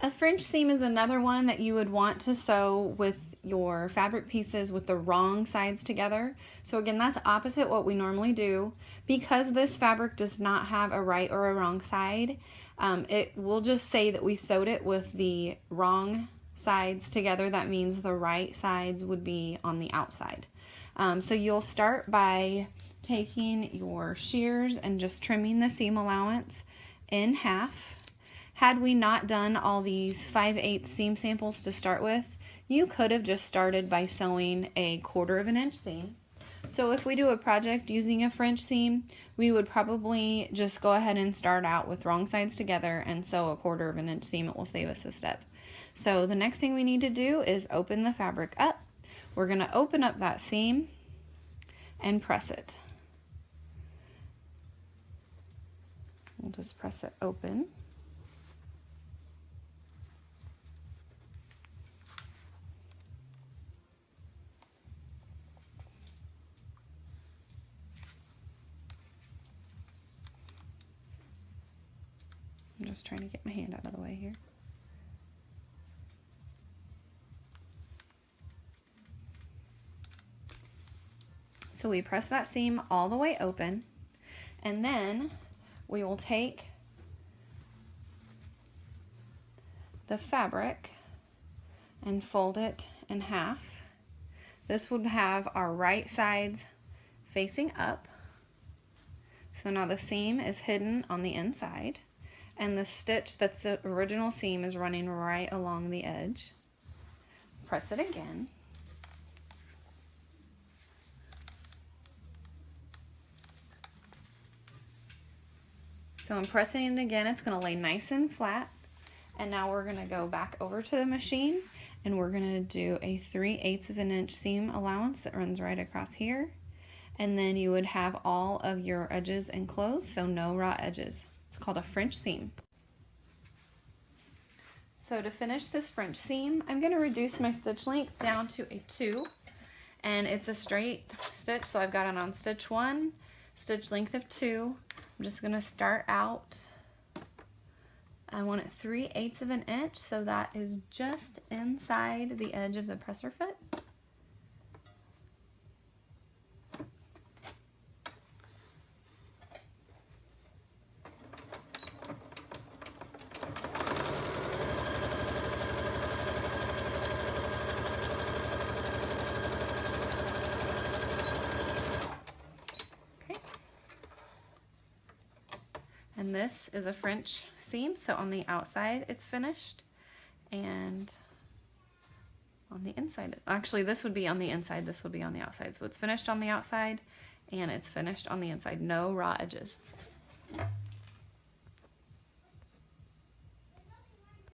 A French seam is another one that you would want to sew with your fabric pieces with the wrong sides together. So again, that's opposite what we normally do. Because this fabric does not have a right or a wrong side, it will just say that we sewed it with the wrong sides together. That means the right sides would be on the outside. So you'll start by taking your shears and just trimming the seam allowance in half. Had we not done all these 5/8 seam samples to start with, you could have just started by sewing a 1/4 of an inch seam. So if we do a project using a French seam, we would probably just go ahead and start out with wrong sides together and sew a 1/4 of an inch seam. It will save us a step. So the next thing we need to do is open the fabric up. We're going to open up that seam and press it. We'll just press it open. I'm just trying to get my hand out of the way here. So we press that seam all the way open, and then we will take the fabric and fold it in half. This would have our right sides facing up. So now the seam is hidden on the inside, and the stitch that's the original seam is running right along the edge. Press it again. So I'm pressing it again. It's going to lay nice and flat. And now we're going to go back over to the machine, and we're going to do a 3/8 of an inch seam allowance that runs right across here. And then you would have all of your edges enclosed, so no raw edges. It's called a French seam. So to finish this French seam, I'm going to reduce my stitch length down to a 2. And it's a straight stitch, so I've got it on stitch 1, stitch length of 2. I'm just going to start out. I want it 3/8 of an inch, so that is just inside the edge of the presser foot. And this is a French seam, so on the outside it's finished, and on the inside, actually this would be on the inside, this would be on the outside. So it's finished on the outside and it's finished on the inside, no raw edges.